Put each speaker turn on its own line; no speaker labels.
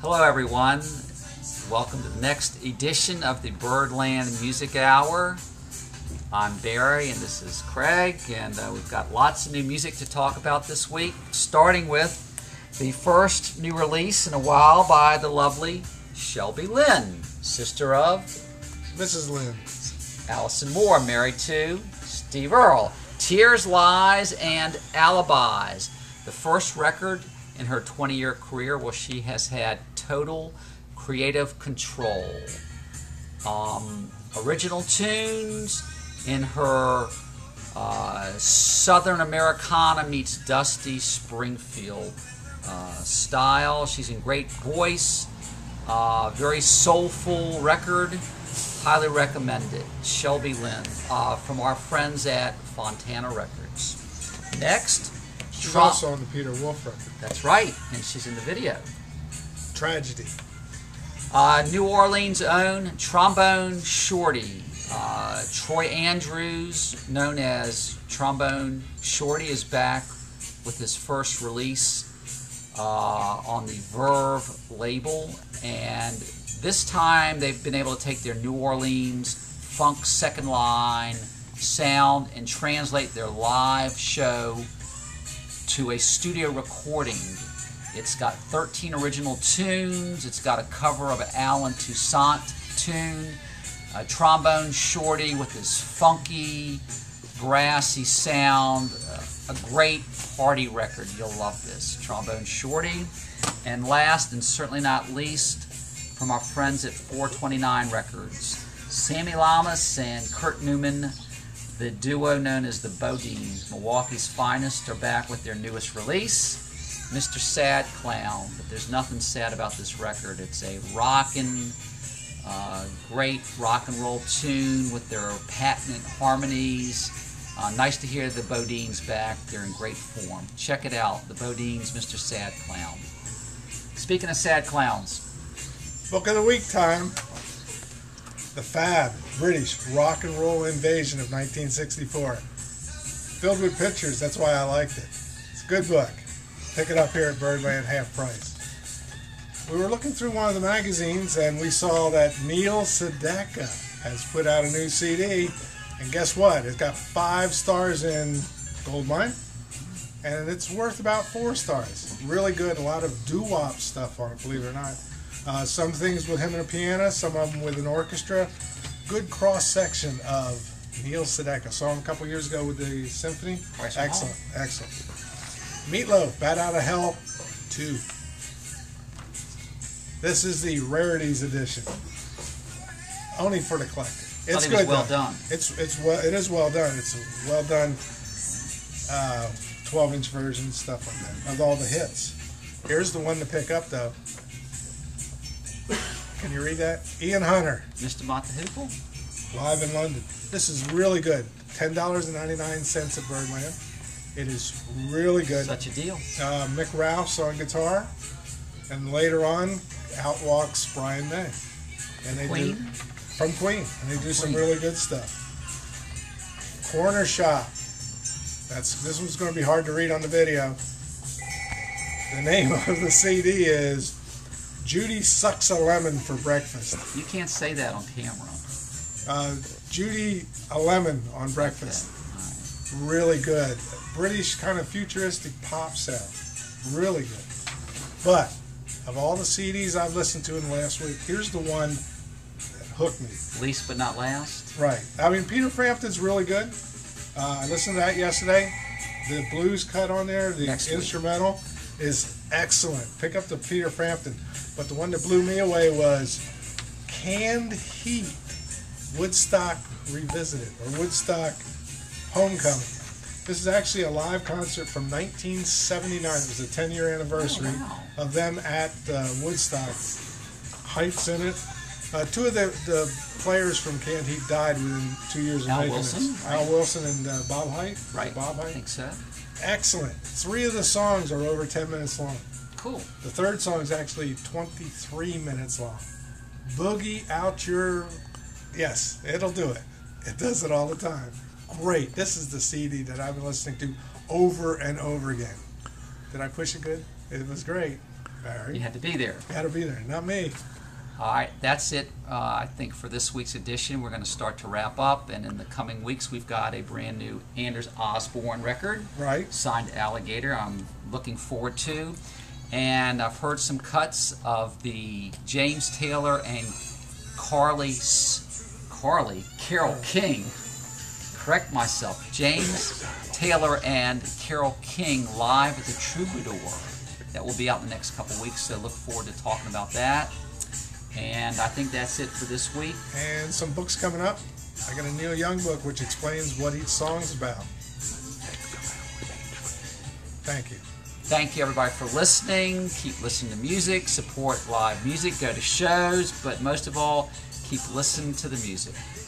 Hello everyone, welcome to the next edition of the Birdland Music Hour. I'm Barry and this is Craig, and we've got lots of new music to talk about this week, starting with the first new release in a while by the lovely Shelby Lynne, sister of
Mrs. Lynne.
Allison Moore, married to Steve Earle. Tears, Lies, and Alibis. The first record in her 20-year career where she has had total creative control. Original tunes in her Southern Americana meets Dusty Springfield style. She's in great voice. Very soulful record. Highly recommended. Shelby Lynne from our friends at Fontana Records. Next,
she's also on the Peter Wolf record.
That's right, and she's in the video.
Tragedy.
New Orleans' own Trombone Shorty. Troy Andrews, known as Trombone Shorty, is back with his first release on the Verve label, and this time they've been able to take their New Orleans funk second line sound and translate their live show to a studio recording. It's got 13 original tunes. It's got a cover of an Alan Toussaint tune. Trombone Shorty with his funky, brassy sound. A great party record. You'll love this. Trombone Shorty. And last and certainly not least, from our friends at 429 Records, Sammy Lamas and Kurt Newman, the duo known as the Bodeans, Milwaukee's finest, are back with their newest release, Mr. Sad Clown. But there's nothing sad about this record. It's a rockin', great rock and roll tune with their patent harmonies. Nice to hear the Bodeans back. They're in great form. Check it out, the Bodeans, Mr. Sad Clown. Speaking of sad clowns,
Book of the Week time. The Fab, British rock and roll invasion of 1964. Filled with pictures, that's why I liked it. It's a good book. Pick it up here at Birdland, half price. We were looking through one of the magazines and we saw that Neil Sedaka has put out a new CD. And guess what? It's got 5 stars in Goldmine. And it's worth about 4 stars. Really good. A lot of doo-wop stuff on it, believe it or not. Some things with him and a piano, some of them with an orchestra. Good cross-section of Neil Sedaka. Saw him a couple years ago with the symphony. Excellent, excellent. Meatloaf, Bat Out of Hell 2. This is the Rarities edition. Only for the collector. It's good.
Well done.
It is well done. It's a well done 12-inch version, stuff like that, of all the hits. Here's the one to pick up, though. Can you read that? Ian Hunter.
Mr. Matahoople?
Live in London. This is really good. $10.99 at Birdland. It is really good.
Such a deal.
Mick Ralph's on guitar. And later on, out walks Brian May. And they
Queen?
From Queen. And they do some really good stuff. Cornershop. This one's going to be hard to read on the video. The name of the CD is Judy Sucks a Lemon for Breakfast.
You can't say that on camera.
Judy a Lemon on Breakfast.
Okay.
Really good. British kind of futuristic pop sound. Really good. But of all the CDs I've listened to in the last week, here's the one that hooked me.
Least but not last.
Right. I mean, Peter Frampton's really good. I listened to that yesterday. The blues cut on there, the instrumental, is excellent. Pick up the Peter Frampton. But the one that blew me away was Canned Heat, Woodstock Revisited, or Woodstock Homecoming. This is actually a live concert from 1979. It was the 10-year anniversary of them at Woodstock. Heights in it. 2 of the players from Canned Heat died within 2 years of making
Wilson,
this. Al Wilson and Bob Height.
Right.
Bob Height.
I think so.
Excellent. 3 of the songs are over 10 minutes long.
Cool.
The third song is actually 23 minutes long. Boogie out your... Yes, it'll do it. It does it all the time. Great. This is the CD that I've been listening to over and over again. Did I push it good? It was great. Barry.
You had to be there.
You had to be there, not me.
All right, that's it, I think, for this week's edition. We're going to start to wrap up, and in the coming weeks, we've got a brand new Anders Osborne record,
Right.
signed Alligator, I'm looking forward to. And I've heard some cuts of the James Taylor and Carol King. Correct myself. James Taylor and Carol King live at the Troubadour. That will be out in the next couple weeks, so look forward to talking about that. And I think that's it for this week.
And some books coming up. I got a Neil Young book which explains what each song's about. Thank you.
Thank you, everybody, for listening. Keep listening to music, support live music, go to shows, but most of all, keep listening to the music.